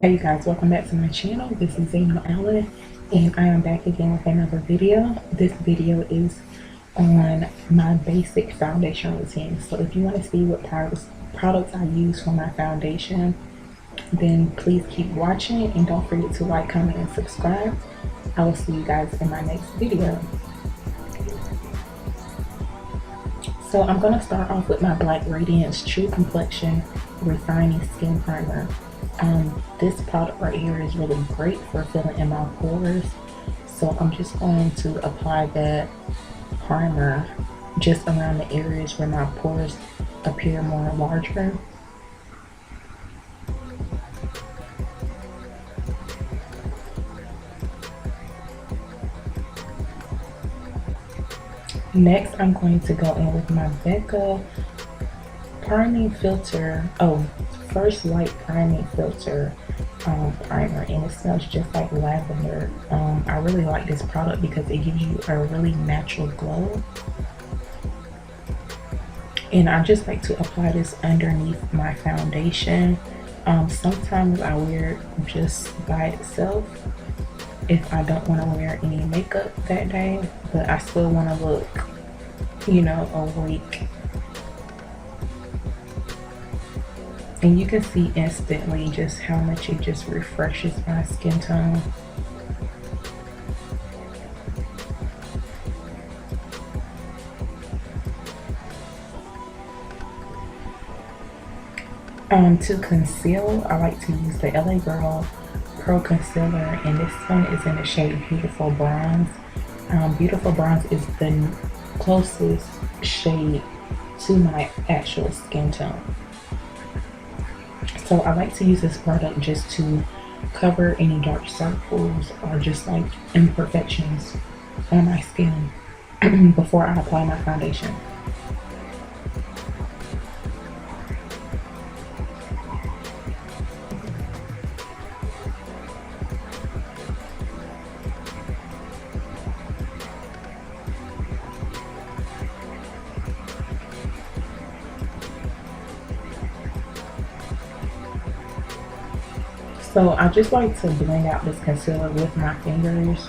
Hey you guys, welcome back to my channel. This is Allen, and I am back again with another video. This video is on my basic foundation routine. So if you want to see what products I use for my foundation, then please keep watching and don't forget to like, comment, and subscribe. I will see you guys in my next video. So I'm going to start off with my Black Radiance True Complexion Refining Skin Primer. This product right here is really great for filling in my pores. So I'm just going to apply that primer just around the areas where my pores appear more larger. Next, I'm going to go in with my BECCA priming filter. First light priming filter primer, and it smells just like lavender. I really like this product because it gives you a really natural glow, and I just like to apply this underneath my foundation. Sometimes I wear it just by itself if I don't want to wear any makeup that day, but I still want to look, you know, awake. And you can see instantly just how much it just refreshes my skin tone. To conceal, I like to use the LA Girl Pro Concealer, and this one is in the shade Beautiful Bronze. Beautiful Bronze is the closest shade to my actual skin tone. So I like to use this product just to cover any dark circles or just like imperfections on my skin before I apply my foundation. So I just like to blend out this concealer with my fingers.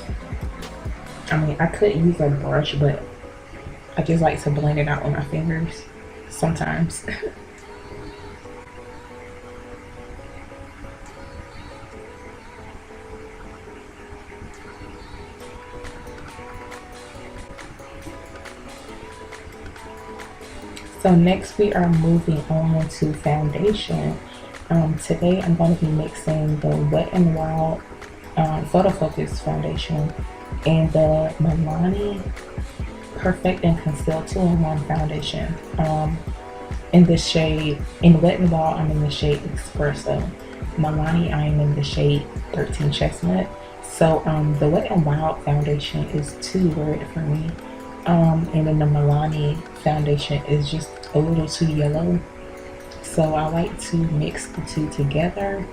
I mean, I could use a brush, but I just like to blend it out with my fingers sometimes. So next we are moving on to foundation. Today I'm going to be mixing the Wet n Wild Photo Focus foundation and the MILANI Perfect and Conceal 2-in-1 foundation. In the shade, in Wet n Wild, I'm in the shade Expresso. MILANI, I am in the shade 13 Chestnut. So the Wet n Wild foundation is too red for me. And then the MILANI foundation is just a little too yellow. So I like to mix the two together.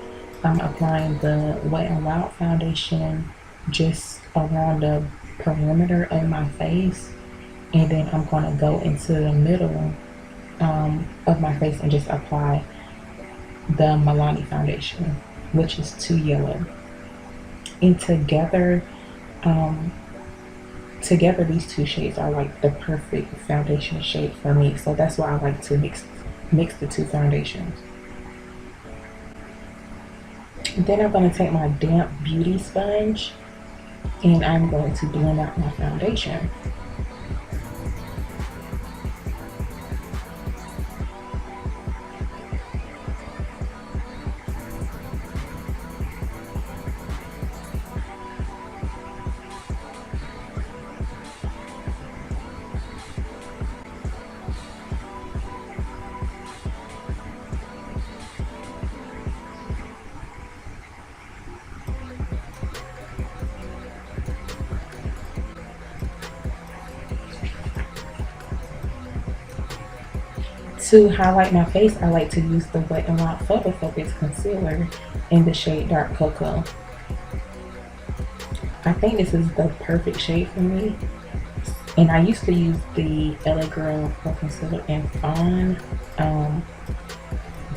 I'm applying the Wet n Wild foundation just around the perimeter of my face, and then I'm going to go into the middle of my face and just apply the MILANI foundation, which is too yellow. And together these two shades are like the perfect foundation shade for me. So that's why I like to mix the two foundations. Then I'm going to take my damp beauty sponge and I'm going to blend out my foundation. To highlight my face, I like to use the Wet n Wild Photo Focus Concealer in the shade Dark Cocoa. I think this is the perfect shade for me. And I used to use the LA Girl Pro Concealer in Fawn,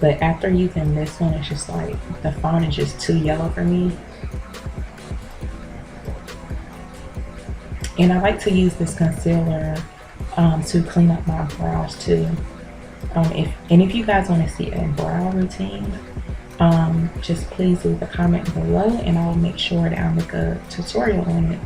But after using this one, it's just like the font is just too yellow for me. And I like to use this concealer to clean up my brows too. If you guys want to see a brow routine, just please leave a comment below and I'll make sure that I'll make a tutorial on it.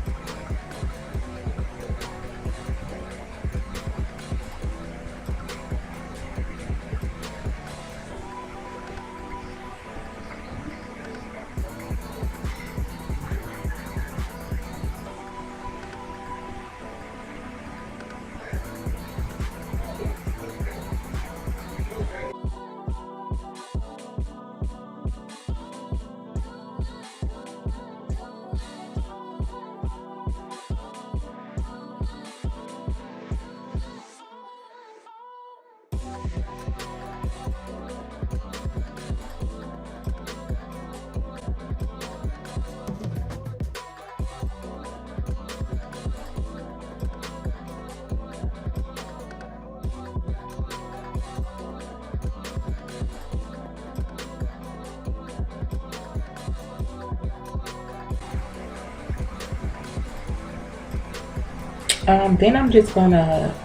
Then I'm just gonna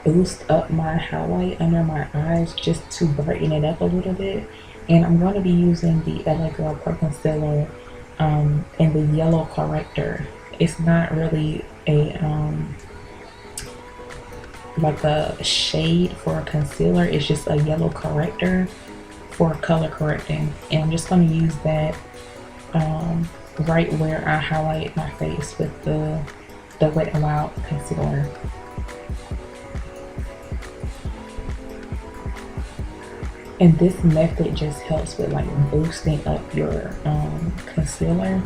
boost up my highlight under my eyes just to brighten it up a little bit. And I'm going to be using the LA Girl Pro Concealer in the yellow corrector. It's not really a like a shade for a concealer. It's just a yellow corrector for color correcting. And I'm just going to use that right where I highlight my face with the Wet n Wild concealer. And this method just helps with like boosting up your concealer.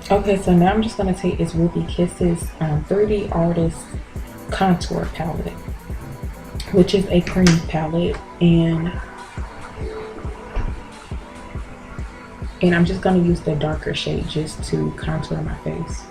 Okay, so now I'm just going to take this Ruby Kisses 3D Artist Contour Palette, which is a cream palette, and I'm just going to use the darker shade just to contour my face.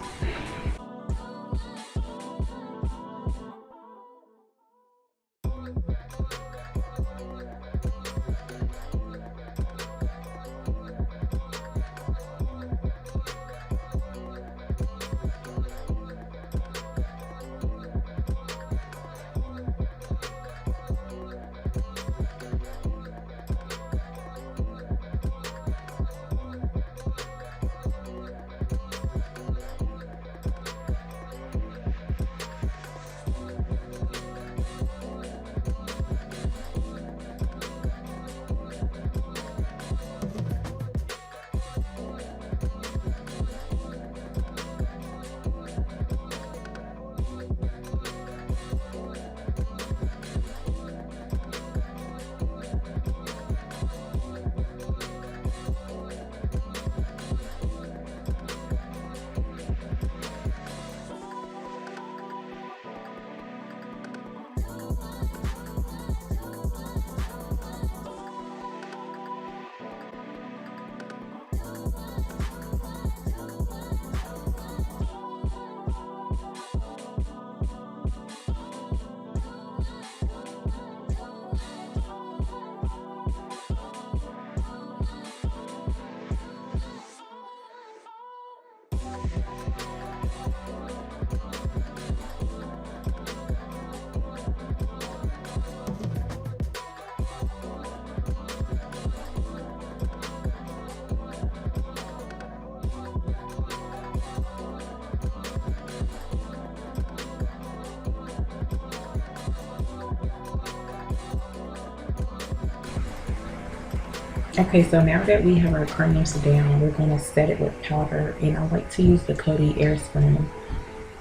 Okay, so now that we have our creams down, we're going to set it with powder. And I like to use the COTY AIRSPUN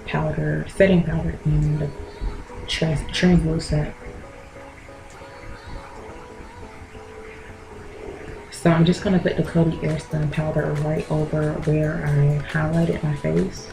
powder, setting powder in the translucent. So I'm just going to put the COTY AIRSPUN powder right over where I highlighted my face.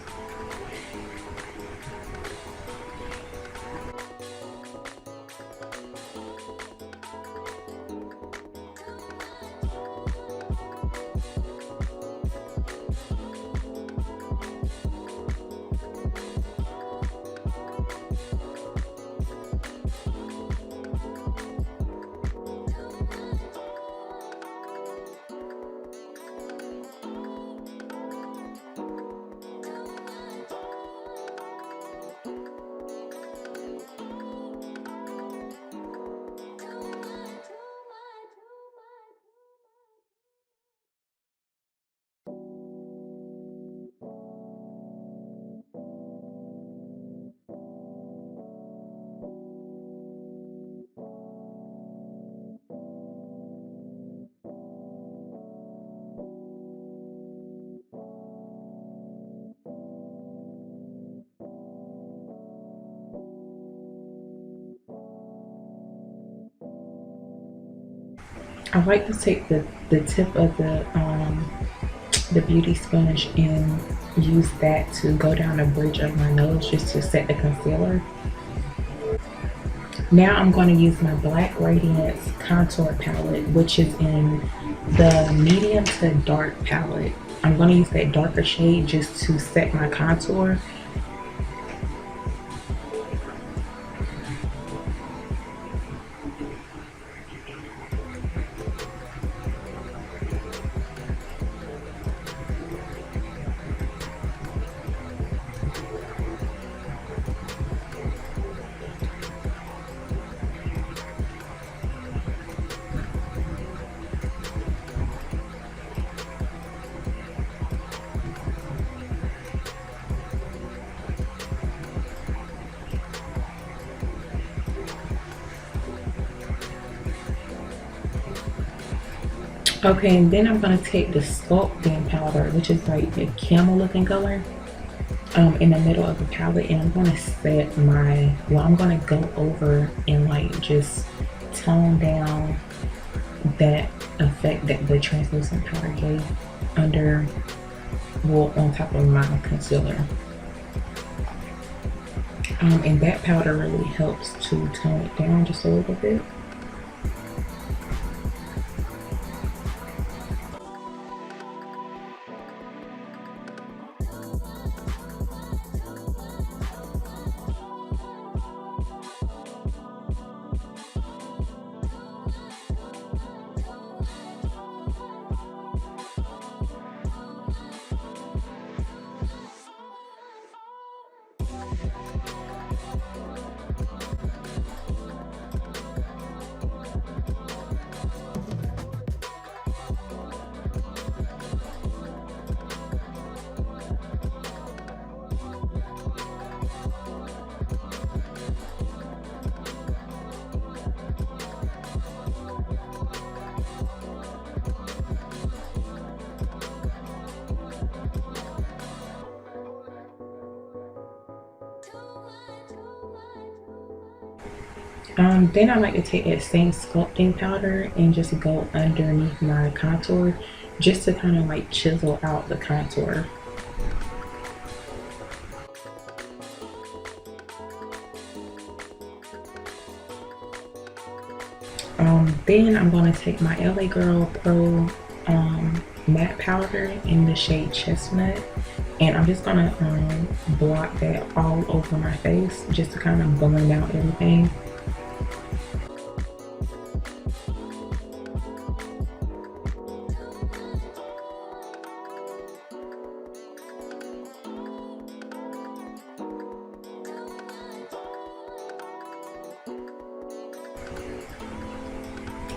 I like to take the tip of the beauty sponge and use that to go down the bridge of my nose just to set the concealer. Now I'm going to use my Black Radiance contour palette, which is in the medium to dark palette. I'm going to use that darker shade just to set my contour. Okay, and then I'm going to take the sculpting powder, which is like the camel looking color, in the middle of the palette, and I'm going to set my, well, I'm going to go over and like just tone down that effect that the translucent powder gave under, well, on top of my concealer. And that powder really helps to tone it down just a little bit. Then I like to take that same sculpting powder and just go underneath my contour just to kind of like chisel out the contour. Then I'm going to take my LA Girl Pro matte powder in the shade Chestnut, and I'm just going to block that all over my face just to kind of blend out everything.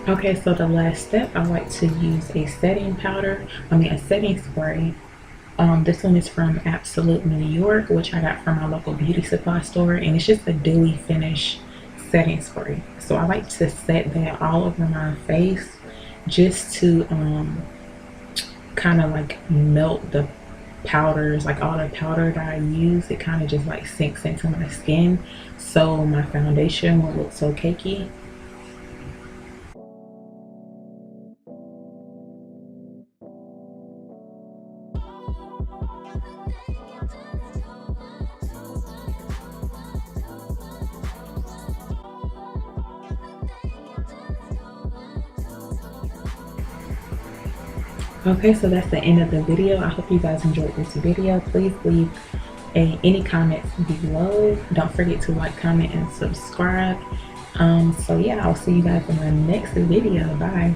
Okay, so the last step, I like to use a setting powder, a setting spray. This one is from Absolute New York, which I got from my local beauty supply store, and it's just a dewy finish setting spray. So I like to set that all over my face just to kind of like melt the powders, like all the powder that I use. It kind of just like sinks into my skin, so my foundation won't look so cakey. Okay, so that's the end of the video. I hope you guys enjoyed this video. Please leave any comments below. Don't forget to like, comment, and subscribe. So yeah, I'll see you guys in my next video. Bye.